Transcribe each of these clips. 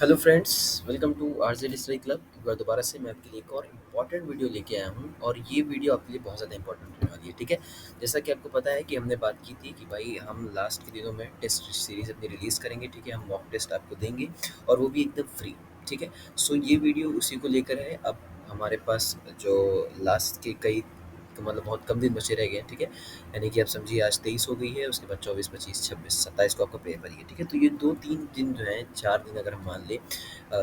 Hello friends, welcome to RJ study club. एक बार दोबारा से मैं आपके लिए एक और इम्पॉर्टेंट वीडियो लेके आया हूँ और ये वीडियो आपके लिए बहुत ज़्यादा इम्पॉर्टेंट होने वाली है। ठीक है, जैसा कि आपको पता है कि हमने बात की थी कि भाई हम लास्ट के दिनों में टेस्ट सीरीज अपनी रिलीज़ करेंगे। ठीक है, हम मॉक टेस्ट आपको देंगे और वो भी एकदम फ्री। ठीक है, सो ये वीडियो उसी को लेकर है। अब हमारे पास जो लास्ट के कई मतलब बहुत कम दिन बचे रह गए हैं। ठीक है, यानी कि आप समझिए आज 23 हो गई है, उसके बाद 24, 25, 26, 27 को आपका पेपर ही है। ठीक है, तो ये 2-3 दिन जो हैं, 4 दिन अगर हम मान लें,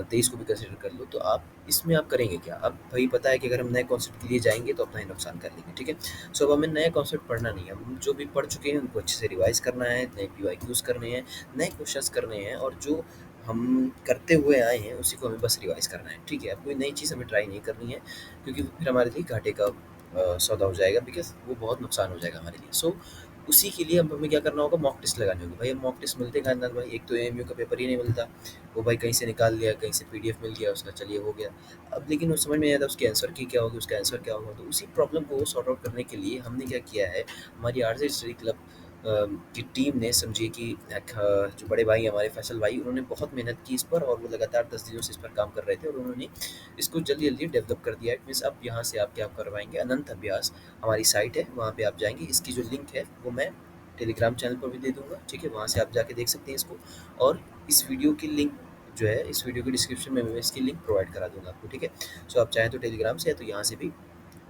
23 को भी कंसिडर कर लो, तो आप इसमें आप करेंगे क्या? अब भाई पता है कि अगर हम नए कॉन्सेप्ट के लिए जाएँगे तो अपना ही नुकसान कर लेंगे। ठीक है, सो अब हमें नए कॉन्सेप्ट पढ़ना नहीं है, हम जो भी पढ़ चुके हैं उनको अच्छे से रिवाइज़ करना है, नए पीवाईक्यूज़ करने हैं, नए क्वेश्चन्स करने हैं और जो हम करते हुए आए हैं उसी को हमें बस रिवाइज़ करना है। ठीक है, अब कोई नई चीज़ हमें ट्राई नहीं करनी है क्योंकि फिर हमारे लिए घाटे का सौदा हो जाएगा, बिकॉज़ वो बहुत नुकसान हो जाएगा हमारे लिए। सो उसी के लिए अब हमें क्या करना होगा, मॉक टेस्ट लगानी होगी। भाई अब मॉक टेस्ट मिलते कहाँ हैं भाई, एक तो एएमयू का पेपर ही नहीं मिलता, वो भाई कहीं से निकाल लिया, कहीं से पीडीएफ मिल गया उसका, चलिए हो गया। अब लेकिन वो समझ में नहीं आता उसके आंसर की क्या होगी, उसका आंसर क्या होगा। तो उसी प्रॉब्लम को सॉर्ट आउट करने के लिए हमने क्या किया है, हमारी आरजे स्टडी क्लब की टीम ने समझिए कि जो बड़े भाई हमारे फैसल भाई, उन्होंने बहुत मेहनत की इस पर और वो लगातार 10 दिनों से इस पर काम कर रहे थे और उन्होंने इसको जल्दी-जल्दी डेवलप कर दिया है। इट मीन्स अब यहाँ से आप क्या करवाएँगे, अनंत अभ्यास हमारी साइट है, वहाँ पे आप जाएँगे। इसकी जो लिंक है वो मैं टेलीग्राम चैनल पर भी दे दूँगा। ठीक है, वहाँ से आप जाके देख सकते हैं इसको। और इस वीडियो की लिंक जो है, इस वीडियो के डिस्क्रिप्शन में मैं इसकी लिंक प्रोवाइड करा दूँगा आपको। ठीक है, सो आप चाहें तो टेलीग्राम से या तो यहाँ से भी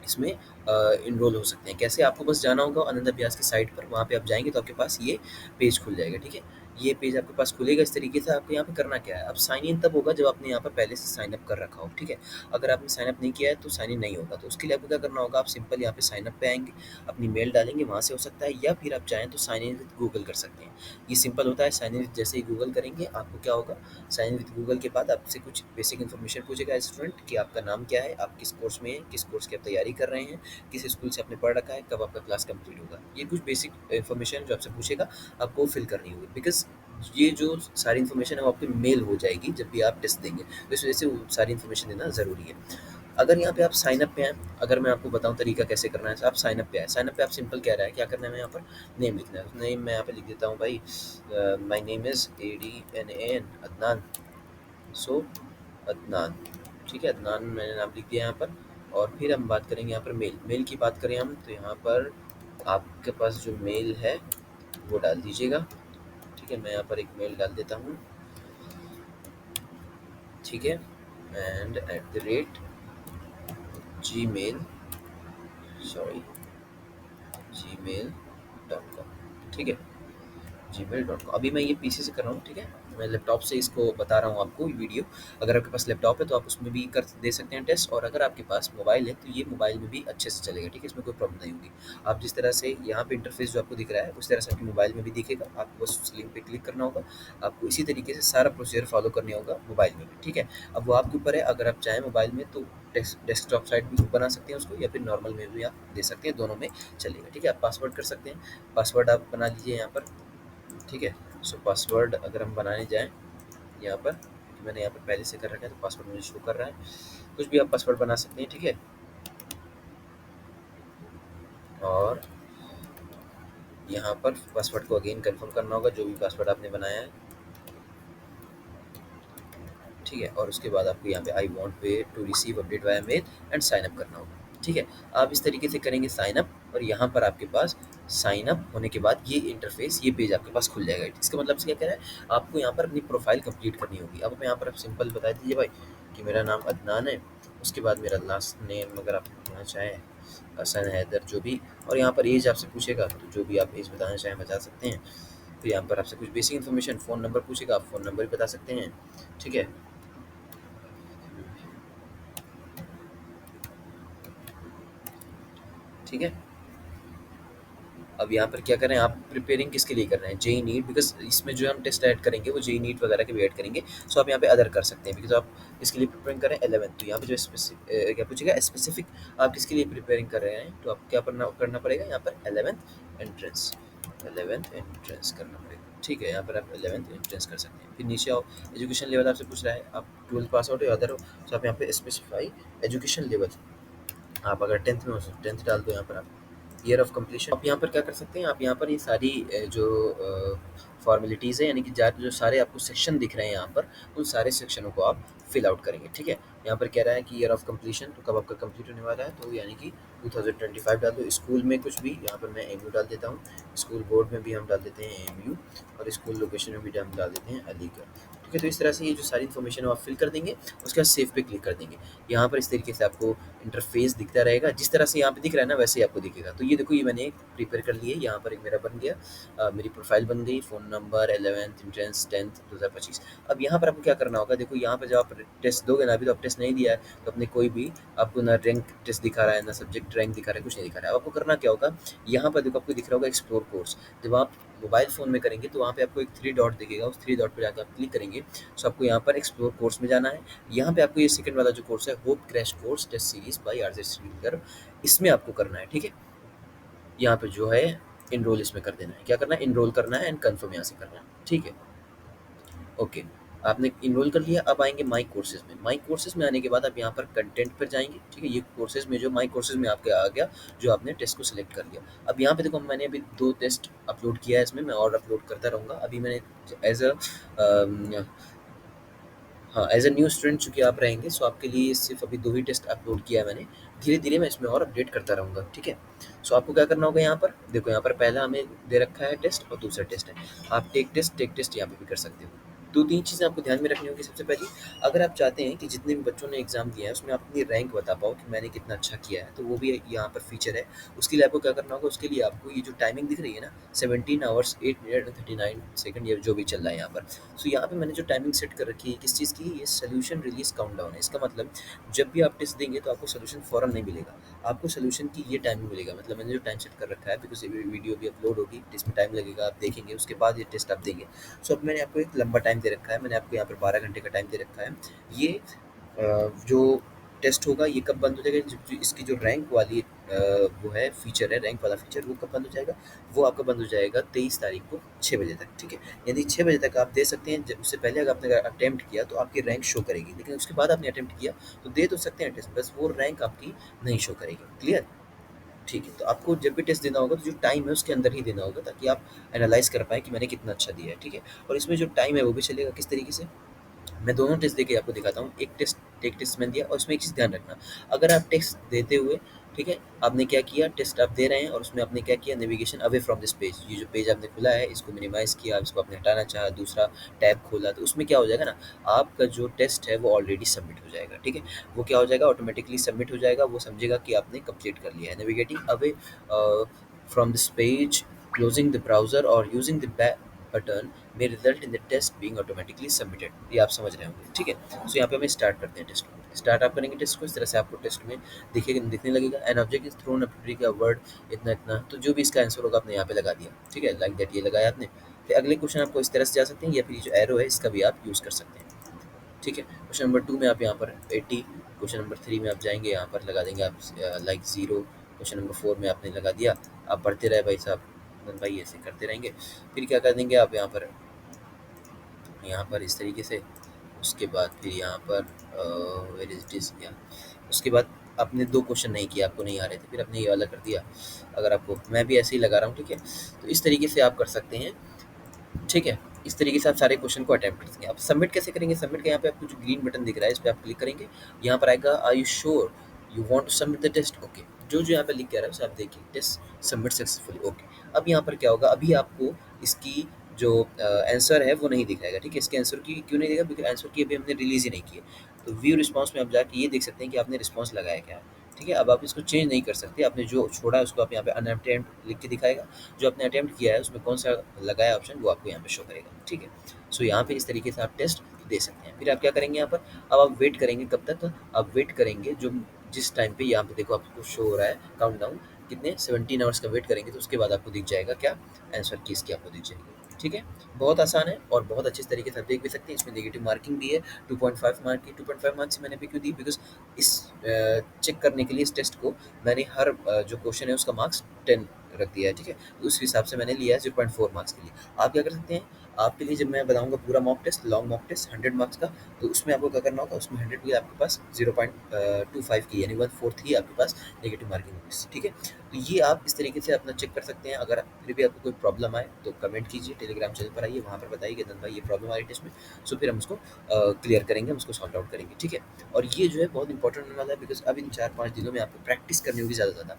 इसमें इनरोल हो सकते हैं। कैसे? आपको बस जाना होगा आनंद अभ्यास की साइट पर, वहाँ पे आप जाएँगे तो आपके पास ये पेज खुल जाएगा। ठीक है? ये पेज आपके पास खुलेगा इस तरीके से। आपको यहाँ पे करना क्या है, अब साइन इन तब होगा जब आपने यहाँ पर पहले से साइन अप कर रखा हो। ठीक है? अगर आपने साइन अप नहीं किया है तो साइन इन नहीं होगा। तो उसके लिए आपको क्या करना होगा, आप सिंपल यहाँ पे साइन अप पे आएँगे, अपनी मेल डालेंगे, वहाँ से हो सकता है, या फिर आप चाहें तो साइन इन विद गूगल कर सकते हैं। ये सिंपल होता है, साइन इन जैसे ही गूगल करेंगे, आपको क्या होगा, साइन इन विद गूगल के बाद आपसे कुछ बेसिक इन्फॉर्मेशन पूछेगा स्टूडेंट, कि आपका नाम क्या है, आप किस कोर्स में हैं, किस कोर्स की आप तैयारी कर रहे हैं, किस स्कूल से आपने पढ़ रखा है, कब आपका क्लास कंप्लीट होगा। ये कुछ बेसिक इन्फॉर्मेशन जो आपसे पूछेगा, आपको फिल करनी होगी, बिकॉज़ ये जो सारी इन्फॉर्मेशन है वो आपकी मेल हो जाएगी जब भी आप टेस्ट देंगे। तो इस वजह से वो सारी इन्फॉर्मेशन देना ज़रूरी है। अगर यहाँ पे आप साइन अप पे आएँ, अगर मैं आपको बताऊँ तरीका कैसे करना है, तो आप साइन अप पे आएँ। साइन अप पे आप सिंपल क्या रहा है, क्या करना है, हमें यहाँ पर नेम लिखना है। नेम मैं यहाँ पे लिख देता हूँ भाई, my name is ADNAN, Adnan. So Adnan, ठीक है, अदनान मैंने नाम लिख दिया यहाँ पर। और फिर हम बात करेंगे यहाँ पर मेल। मेल की बात करें हम, तो यहाँ पर आपके पास जो मेल है वो डाल दीजिएगा। ठीक है, मैं यहाँ पर एक मेल डाल देता हूँ। ठीक है, एंड @gmail, सॉरी, gmail.com। ठीक है, gmail.com। अभी मैं ये पीसी से कर रहा हूँ। ठीक है, मैं लैपटॉप से इसको बता रहा हूँ आपको वीडियो। अगर आपके पास लैपटॉप है तो आप उसमें भी कर दे सकते हैं टेस्ट, और अगर आपके पास मोबाइल है तो ये मोबाइल में भी अच्छे से चलेगा। ठीक है, इसमें कोई प्रॉब्लम नहीं होगी। आप जिस तरह से यहाँ पे इंटरफेस जो आपको दिख रहा है उस तरह से आपके मोबाइल में भी दिखेगा। आपको बस उस लिंक पे क्लिक करना होगा। आपको इसी तरीके से सारा प्रोसीजर फॉलो करने होगा मोबाइल में भी। ठीक है, अब वो आपके ऊपर है। अगर आप चाहें मोबाइल में तो डेस्कटॉप साइट भी बना सकते हैं उसको, या फिर नॉर्मल में भी आप दे सकते हैं, दोनों में चलेगा। ठीक है, आप पासवर्ड कर सकते हैं। पासवर्ड आप बना लीजिए यहाँ पर। ठीक है, सो पासवर्ड अगर हम बनाने जाएँ यहाँ पर, क्योंकि मैंने यहाँ पर पहले से कर रखा है तो पासवर्ड मुझे शो कर रहा है। कुछ भी आप पासवर्ड बना सकते हैं। ठीक है, और यहाँ पर पासवर्ड को अगेन कंफर्म करना होगा, जो भी पासवर्ड आपने बनाया है। ठीक है, और उसके बाद आपको यहाँ पे I want pay to receive update via mail and sign up करना होगा। ठीक है, आप इस तरीके से करेंगे साइन अप, और यहाँ पर आपके पास साइन अप होने के बाद ये इंटरफेस, ये पेज आपके पास खुल जाएगा। इसका मतलब से क्या कह रहा है, आपको यहाँ पर अपनी प्रोफाइल कंप्लीट करनी होगी। अब यहाँ पर आप सिंपल बता दीजिए भाई कि मेरा नाम अदनान है, उसके बाद मेरा लास्ट नेम अगर आप बताना चाहें, हसन, हैदर, जो भी, और यहाँ पर एज आपसे पूछेगा तो जो भी आप एज बताना चाहें बता सकते हैं। फिर यहाँ पर आपसे कुछ बेसिक इन्फॉर्मेशन, फ़ोन नंबर पूछेगा, आप फ़ोन नंबर भी बता सकते हैं। ठीक है, ठीक है। अब यहाँ पर क्या करें, आप प्रिपेयरिंग किसके लिए कर रहे हैं, जेईई नीट, बिकॉज़ इसमें जो हम टेस्ट ऐड करेंगे वो जेईई नीट वगैरह के भी ऐड करेंगे। सो आप यहाँ पे अदर कर सकते हैं, बिकॉज़ आप इसके लिए प्रिपेयरिंग कर रहे हैं 11th। तो यहाँ पे जो क्या पूछेगा स्पेसिफिक, आप किसके लिए प्रिपेयरिंग कर रहे हैं, तो आपको क्या करना पड़ेगा, यहाँ पर 11th एंट्रेंस, 11th एंट्रेंस करना पड़ेगा। ठीक है, यहाँ पर आप 11th एंट्रेंस कर सकते हैं। फिर नीचे आओ, एजुकेशन लेवल आपसे पूछ रहा है, आप 12th पास आउट या अदर हो, तो आप यहाँ पे स्पेसिफाई एजुकेशन लेवल। आप अगर 10th में हो तो 10th डाल दो यहाँ पर आप। Year of completion. आप यहाँ पर क्या कर सकते हैं, आप यहाँ पर ये सारी जो फॉर्मेलिटीज़ है, यानी कि जो सारे आपको सेक्शन दिख रहे हैं यहाँ पर, उन सारे सेक्शनों को आप फिल आउट करेंगे। ठीक है, यहाँ पर कह रहा है कि ईयर ऑफ कंप्लीशन, तो कब आपका कंप्लीट होने वाला है, तो यानी कि 2025 डाल दो। स्कूल में कुछ भी, यहाँ पर मैं एमयू डाल देता हूँ। स्कूल बोर्ड में भी हम डाल देते हैं एमयू, और स्कूल लोकेशन में भी हम डाल देते हैं अलीगढ़। ठीक है, तो इस तरह से ये जो सारी इन्फॉर्मेशन है आप फिल कर देंगे, उसके बाद सेव पे क्लिक कर देंगे। यहाँ पर इस तरीके से आपको इंटरफेस दिखता रहेगा, जिस तरह से यहाँ पे दिख रहा है ना, वैसे ही आपको दिखेगा। तो ये देखो, ये मैंने प्रिपेयर कर लिया है, यहाँ पर एक मेरा बन गया, मेरी प्रोफाइल बन गई, phone number, 11th entrance 10th 2025। अब यहाँ पर आपको क्या करना होगा, देखो यहाँ पर जब आप टेस्ट दोगे ना, अभी तो आप टेस्ट नहीं दिया है, तो अपने कोई भी आपको ना रैंक टेस्ट दिखा रहा है, ना सब्जेक्ट रैंक दिखा रहा है, कुछ नहीं दिखा रहा है। अब आपको करना क्या होगा, यहाँ पर देखो आपको दिख रहा होगा एक्सप्लोर कोर्स। जब आप मोबाइल फ़ोन में करेंगे तो वहाँ पे आपको एक 3 डॉट दिखेगा, उस 3 डॉट पे जाकर आप क्लिक करेंगे, सो आपको यहाँ पर एक्सप्लोर कोर्स में जाना है। यहाँ पे आपको ये सेकंड वाला जो कोर्स है, hope crash course test series by RJ Shridhar, इसमें आपको करना है। ठीक है, यहाँ पे जो है इनरोल इसमें कर देना है। क्या करना है, इनरोल करना है एंड कन्फर्म यहाँ से करना है। ठीक है, ओके, आपने इनरोल कर लिया। अब आएंगे माई कोर्सेज में। माई कोर्सेज में आने के बाद आप यहाँ पर कंटेंट पर जाएंगे। ठीक है, ये कोर्सेज में जो माई कोर्सेज में आपके आ गया, जो आपने टेस्ट को सिलेक्ट कर लिया। अब यहाँ पे देखो, मैंने अभी 2 टेस्ट अपलोड किया है इसमें, मैं और अपलोड करता रहूँगा। अभी मैंने एज अ हाँ, एज़ अ न्यू स्टूडेंट चूँकि आप रहेंगे, सो आपके लिए सिर्फ़ अभी 2 ही टेस्ट अपलोड किया है मैंने। धीरे-धीरे मैं इसमें और अपडेट करता रहूँगा, ठीक है? सो आपको क्या करना होगा यहाँ पर, देखो यहाँ पर पहला हमें दे रखा है टेस्ट और दूसरा टेस्ट है। आप टेक टेस्ट यहाँ पे भी कर सकते हो। 2-3 चीज़ें आपको ध्यान में रखनी होगी। सबसे पहली, अगर आप चाहते हैं कि जितने भी बच्चों ने एग्ज़ाम दिया है, उसमें आप अपनी रैंक बता पाओ कि मैंने कितना अच्छा किया है, तो वो भी यहाँ पर फ़ीचर है। उसके लिए आपको क्या करना होगा, उसके लिए आपको ये जो टाइमिंग दिख रही है ना, 17 आवर्स 8 मिनट और 39 सेकंड, ये जो भी चल रहा है यहाँ पर। सो यहाँ पे मैंने जो टाइमिंग सेट कर रखी है किस चीज़ की, ये सोल्यूशन रिलीज काउंटडाउन है। इसका मतलब जब भी आप टेस्ट देंगे तो आपको सोल्यूशन फ़ौरन नहीं मिलेगा, आपको सोल्यूशन की ये टाइमिंग मिलेगा। मतलब मैंने जो टाइम सेट कर रखा है, बिकॉज़ ये वीडियो भी अपलोड होगी, इसमें टाइम लगेगा, आप देखेंगे, उसके बाद ये टेस्ट आप देंगे। सो अब मैंने आपको एक लंबा टाइम दे रखा है, मैंने आपको यहाँ पर 12 घंटे का टाइम दे रखा है। ये जो टेस्ट होगा ये कब बंद हो जाएगा, जो इसकी जो रैंक वाली वो है फीचर है, रैंक वाला फीचर, वो कब बंद हो जाएगा, वो आपका बंद हो जाएगा 23 तारीख को 6 बजे तक। ठीक है, यदि 6 बजे तक आप दे सकते हैं। उससे पहले अगर आपने अटेम्प्ट किया तो आपकी रैंक शो करेगी, लेकिन उसके बाद आपने अटेम्प्ट किया तो दे तो सकते हैं टेस्ट, बस वो रैंक आपकी नहीं शो करेगी। क्लियर? ठीक है, तो आपको जब भी टेस्ट देना होगा तो जो टाइम है उसके अंदर ही देना होगा, ताकि आप एनालाइज़ कर पाएँ कि मैंने कितना अच्छा दिया है। ठीक है, और इसमें जो टाइम है वो भी चलेगा किस तरीके से, मैं दोनों टेस्ट देके आपको दिखाता हूँ। एक टेस्ट मैंने दिया, और इसमें एक चीज़ ध्यान रखना, अगर आप टेस्ट देते हुए, ठीक है, आपने क्या किया, टेस्ट आप दे रहे हैं और उसमें आपने क्या किया, navigation away from this page, ये जो पेज आपने खुला है इसको मिनिमाइज़ किया, इसको आपने हटाना चाहा, दूसरा टैब खोला, तो उसमें क्या हो जाएगा ना, आपका जो टेस्ट है वो ऑलरेडी सबमिट हो जाएगा। ठीक है, वो क्या हो जाएगा, ऑटोमेटिकली सबमिट हो जाएगा, वो समझेगा कि आपने कंप्लीट कर लिया है। Navigating away from this page, closing the browser और using the back button may result in the test being automatically submitted। ये आप समझ रहे होंगे। ठीक है, सो यहाँ पे हम स्टार्ट करते हैं टेस्ट को। स्टार्ट आप करेंगे टेस्ट को, इस तरह से आपको टेस्ट में दिखने लगेगा, एन ऑब्जेक्ट इज थ्रोन अ का वर्ड, इतना इतना, तो जो भी इसका आंसर होगा आपने यहाँ पे लगा दिया। ठीक है, लाइक दैट, ये लगाया आपने। फिर अगले क्वेश्चन आपको इस तरह से जा सकते हैं, या फिर ये जो एरो है इसका भी आप यूज़ कर सकते हैं। ठीक है, क्वेश्चन नंबर 2 में आप यहाँ पर 80, क्वेश्चन नंबर 3 में आप जाएंगे, यहाँ पर लगा देंगे आप लाइक 0, क्वेश्चन नंबर 4 में आपने लगा दिया। आप पढ़ते रहे भाई साहब, भाई ऐसे करते रहेंगे। फिर क्या कर देंगे आप यहाँ पर इस तरीके से। उसके बाद फिर यहाँ पर वेयर इज दिस, या उसके बाद आपने 2 क्वेश्चन नहीं किए, आपको नहीं आ रहे थे, फिर आपने ये वाला कर दिया। अगर आपको, मैं भी ऐसे ही लगा रहा हूँ, ठीक है, तो इस तरीके से आप कर सकते हैं। ठीक है, इस तरीके से आप सारे क्वेश्चन को अटेम्प्ट कर सकें। आप सबमिट कैसे करेंगे, सबमिट का यहाँ पे आपको जो ग्रीन बटन दिख रहा है इस पर आप क्लिक करेंगे। यहाँ पर आएगा are you sure you want to submit the test, okay, जो यहाँ पे लिख के आ रहा है उसे आप देखिए, टेस्ट सबमिट सक्सेसफुली, ओके। अब यहाँ पर क्या होगा, अभी आपको इसकी जो आंसर है वो नहीं दिखाएगा। ठीक है, इसके आंसर की क्यों नहीं दिखेगा, बिकॉज आंसर की अभी हमने रिलीज़ ही नहीं की है। तो व्यू रिस्पॉन्स में आप जाके ये देख सकते हैं कि आपने रिस्पॉन्स लगाया क्या है। ठीक है, अब आप इसको चेंज नहीं कर सकते, आपने जो छोड़ा है उसको आप यहाँ पे अनअटेम्प्ट लिख के दिखाएगा, जो आपने अटेम्प्ट किया है उसमें कौन सा लगाया ऑप्शन वो आपको यहाँ पे शो करेगा। ठीक है, सो यहाँ पे इस तरीके से आप टेस्ट दे सकते हैं। फिर आप क्या करेंगे यहाँ पर, अब आप वेट करेंगे, कब तक, आप वेट करेंगे जो जिस टाइम पे यहाँ पे देखो आपको शो हो रहा है काउंटडाउन, कितने 17 आवर्स का वेट करेंगे, तो उसके बाद आपको दिख जाएगा क्या, आंसर की इसकी आपको दिख जाएगी। ठीक है, बहुत आसान है और बहुत अच्छे तरीके से आप देख भी सकते हैं। इसमें नेगेटिव मार्किंग भी है, 2.5 मार्क की। 2.5 मार्क्स मैंने भी क्यों दी, बिकॉज इस चेक करने के लिए इस टेस्ट को मैंने हर जो क्वेश्चन है उसका मार्क्स 10 रख दिया है। ठीक है, तो उस हिसाब से मैंने लिया है 0.4 मार्क्स के लिए। आप क्या कर सकते हैं, आपके लिए जब मैं बताऊँगा पूरा mock test, long mock test 100 marks का, तो उसमें आपको क्या करना होगा, उसमें 100 की आपके पास 0.25 की यानी 1/4 ही आपके पास नेगेटिव मार्किंग होगी, ठीक है? तो ये आप इस तरीके से अपना चेक कर सकते हैं। अगर फिर भी आपको कोई प्रॉब्लम आए तो कमेंट कीजिए, टेलीग्राम चैनल पर आइए, वहाँ पर बताइए कि नंद भाई ये प्रॉब्लम आ रही है टेस्ट में, सो फिर हम उसको क्लियर करेंगे, हम उसको सॉर्ट आउट करेंगे, ठीक है? और ये जो है बहुत इंपॉर्टेंट होने वाला है, बिकॉज़ अब इन 4-5 दिनों में आपको प्रैक्टिस करनी होगी ज़्यादा।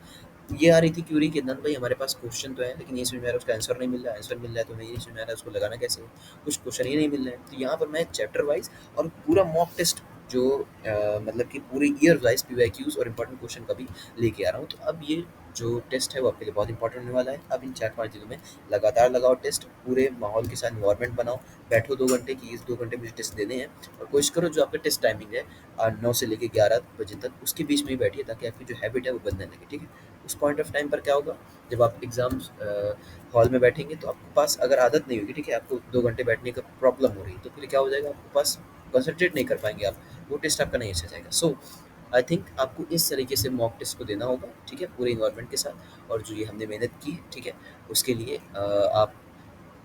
ये आ रही थी क्यूरी कि नंद भाई हमारे पास क्वेश्चन तो है, लेकिन ये समझ में आ रहा है उसका आंसर नहीं मिल रहा है, आंसर मिल रहा है तो हमें ये नहीं समझ में आ रहा है उसको लगाना कैसे है, कुछ क्वेश्चन ही नहीं मिल रहे हैं। तो यहाँ पर मैं चैप्टर वाइज़ और पूरा मॉक टेस्ट जो मतलब कि पूरे ईयर वाइज़ पीवाईक्यूज़ और इम्पोर्टेंट क्वेश्चन का भी लेके आ रहा हूँ। तो अब ये जो टेस्ट है वो आपके लिए बहुत इंपॉर्टेंट होने वाला है। अब इन 4-5 दिनों में लगातार लगाओ टेस्ट, पूरे माहौल के साथ एनवायरनमेंट बनाओ, बैठो 2 घंटे कि इस 2 घंटे मुझे टेस्ट देने हैं, और कोशिश करो जो आपका टेस्ट टाइमिंग है 9 से लेके 11 बजे तक, उसके बीच में ही बैठिए ताकि आपकी जो हैबिट है वो बनने लगे, ठीक है? उस पॉइंट ऑफ टाइम पर क्या होगा, जब आप एग्ज़ाम्स हॉल में बैठेंगे तो आपके पास अगर आदत नहीं होगी, ठीक है, आपको 2 घंटे बैठने का प्रॉब्लम हो रही है, तो फिर क्या हो जाएगा, आपके पास कंसंट्रेट नहीं कर पाएँगे आप, वो टेस्ट आपका नहीं अच्छा जाएगा। सो आई थिंक आपको इस तरीके से मॉक टेस्ट को देना होगा, ठीक है, पूरे एनवायरनमेंट के साथ, और जो ये हमने मेहनत की, ठीक है, उसके लिए आप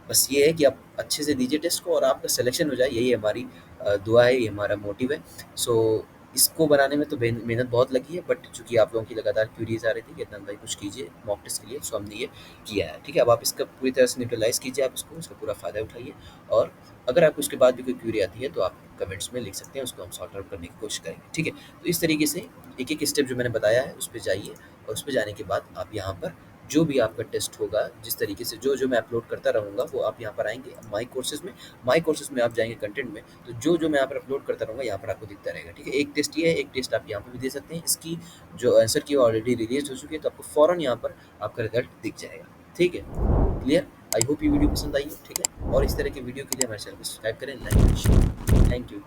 बस ये है कि आप अच्छे से दीजिए टेस्ट को और आपका सिलेक्शन हो जाए, यही हमारी दुआ है, ये हमारा मोटिव है। सो इसको बनाने में तो मेहनत बहुत लगी है, बट चूँकि आप लोगों की लगातार क्यूरीज़ आ रही थी कि अदनान भाई कुछ कीजिए मॉक टेस्ट के लिए, सो हमने ये किया है, ठीक है? अब आप इसका पूरी तरह से न्यूट्रलाइज़ कीजिए, आप इसको, इसका पूरा फ़ायदा उठाइए, और अगर आपको उसके बाद भी कोई क्यूरी आती है तो आप कमेंट्स में लिख सकते हैं, उसको हम सॉर्ट आउट करने की कोशिश करेंगे, ठीक है? तो इस तरीके से एक-एक स्टेप जो मैंने बताया है, उस पे जाइए, और उस पे जाने के बाद आप यहाँ पर जो भी आपका टेस्ट होगा, जिस तरीके से जो-जो मैं अपलोड करता रहूँगा, वो आप यहाँ पर आएँगे माई कोर्सेज़ में आप जाएँगे कंटेंट में, तो जो-जो मैं यहाँ पर अपलोड करता रहूँगा, यहाँ पर आपको दिखता रहेगा, ठीक है? एक टेस्ट ये है, एक टेस्ट आप यहाँ पे भी दे सकते हैं। इसकी जो आंसर की ऑलरेडी रिलीज़ हो चुकी है, तो आपको फ़ौरन यहाँ पर आपका रिज़ल्ट दिख जाएगा, ठीक है? क्लियर? आई होप ये वीडियो पसंद आई हो, ठीक है? और इस तरह के वीडियो के लिए हमारे चैनल को सब्सक्राइब करें, लाइक करें, शेयर। Thank you.